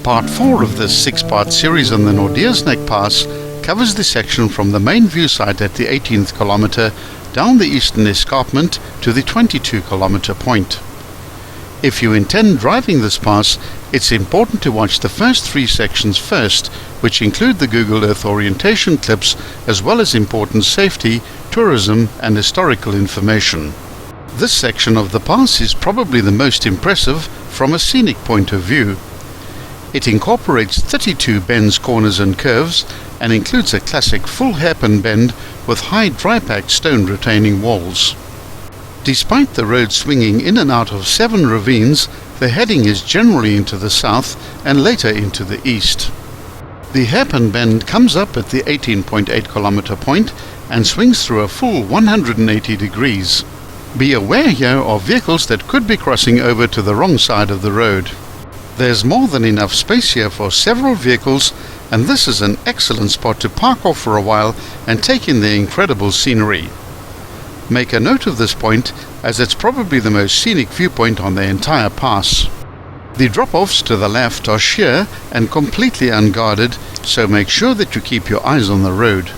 Part 4 of this 6-part series on the Naude Pass covers the section from the main view site at the 18th kilometer down the eastern escarpment to the 22-kilometer point. If you intend driving this pass, it's important to watch the first 3 sections first, which include the Google Earth orientation clips as well as important safety, tourism and historical information. This section of the pass is probably the most impressive from a scenic point of view. It incorporates 32 bends, corners and curves and includes a classic full hairpin bend with high dry-packed stone retaining walls. Despite the road swinging in and out of 7 ravines, the heading is generally into the south and later into the east. The hairpin bend comes up at the 18.8 kilometer point and swings through a full 180 degrees. Be aware here of vehicles that could be crossing over to the wrong side of the road. There's more than enough space here for several vehicles, and this is an excellent spot to park off for a while and take in the incredible scenery. Make a note of this point, as it's probably the most scenic viewpoint on the entire pass. The drop-offs to the left are sheer and completely unguarded, so make sure that you keep your eyes on the road.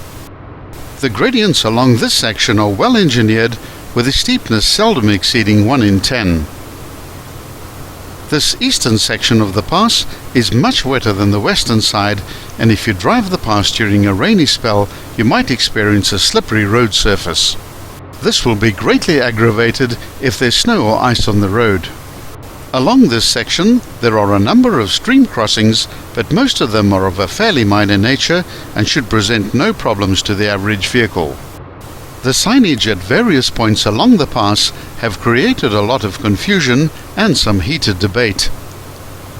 The gradients along this section are well engineered, with the steepness seldom exceeding 1 in 10. This eastern section of the pass is much wetter than the western side, and if you drive the pass during a rainy spell, you might experience a slippery road surface. This will be greatly aggravated if there's snow or ice on the road. Along this section, there are a number of stream crossings, but most of them are of a fairly minor nature and should present no problems to the average vehicle. The signage at various points along the pass have created a lot of confusion and some heated debate.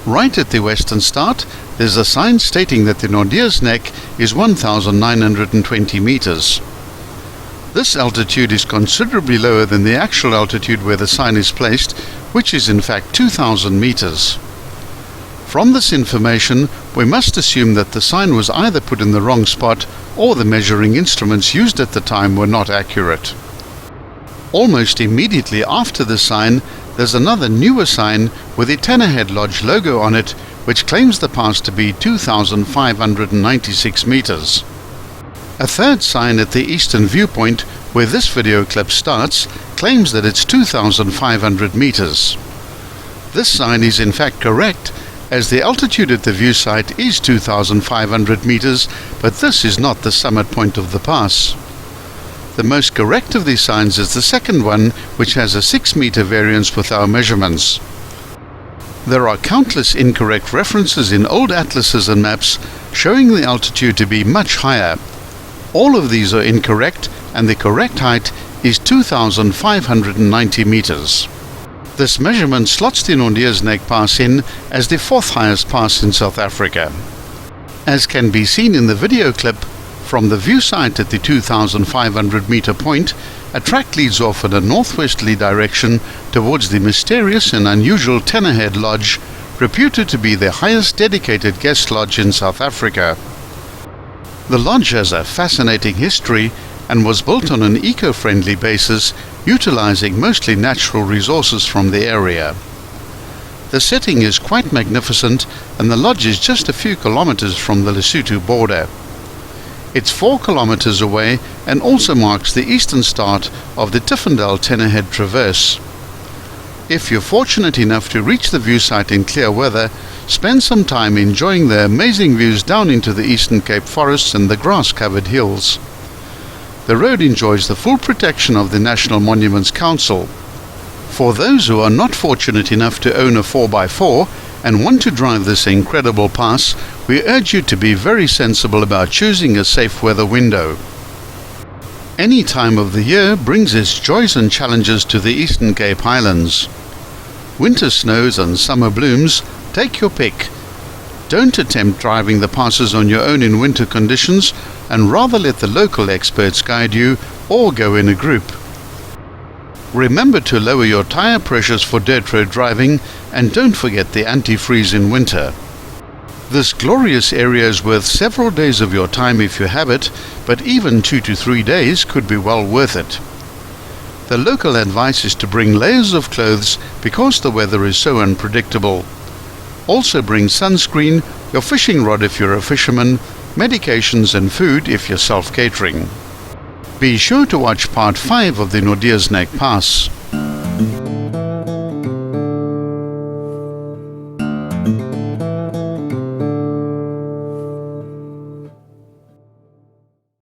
Right at the western start, there's a sign stating that the Naude's neck is 1,920 meters. This altitude is considerably lower than the actual altitude where the sign is placed, which is in fact 2,000 meters. From this information, we must assume that the sign was either put in the wrong spot or the measuring instruments used at the time were not accurate. Almost immediately after the sign, there's another newer sign with the Tennerhead Lodge logo on it, which claims the pass to be 2,596 meters. A third sign at the eastern viewpoint, where this video clip starts, claims that it's 2,500 meters. This sign is in fact correct, as the altitude at the view site is 2,500 meters, but this is not the summit point of the pass. The most correct of these signs is the second one, which has a 6-meter variance with our measurements. There are countless incorrect references in old atlases and maps showing the altitude to be much higher. All of these are incorrect, and the correct height is 2,590 meters. This measurement slots the Naude's Neck Pass in as the 4th highest pass in South Africa. As can be seen in the video clip, from the view site at the 2,500 meter point, a track leads off in a northwesterly direction towards the mysterious and unusual Tennerhead Lodge, reputed to be the highest dedicated guest lodge in South Africa. The lodge has a fascinating history and was built on an eco-friendly basis, utilizing mostly natural resources from the area. The setting is quite magnificent, and the lodge is just a few kilometers from the Lesotho border. It's 4 kilometers away and also marks the eastern start of the Tiffendale-Tennerhead Traverse. If you're fortunate enough to reach the view site in clear weather, spend some time enjoying the amazing views down into the Eastern Cape forests and the grass-covered hills. The road enjoys the full protection of the National Monuments Council. For those who are not fortunate enough to own a 4x4 and want to drive this incredible pass, we urge you to be very sensible about choosing a safe weather window. Any time of the year brings its joys and challenges to the Eastern Cape Highlands. Winter snows and summer blooms, take your pick. Don't attempt driving the passes on your own in winter conditions, and rather let the local experts guide you or go in a group. Remember to lower your tire pressures for dirt road driving, and don't forget the antifreeze in winter. This glorious area is worth several days of your time if you have it, but even 2 to 3 days could be well worth it. The local advice is to bring layers of clothes because the weather is so unpredictable. Also bring sunscreen, your fishing rod if you're a fisherman, medications and food if you're self-catering. Be sure to watch part 5 of the Naude's Neck Pass.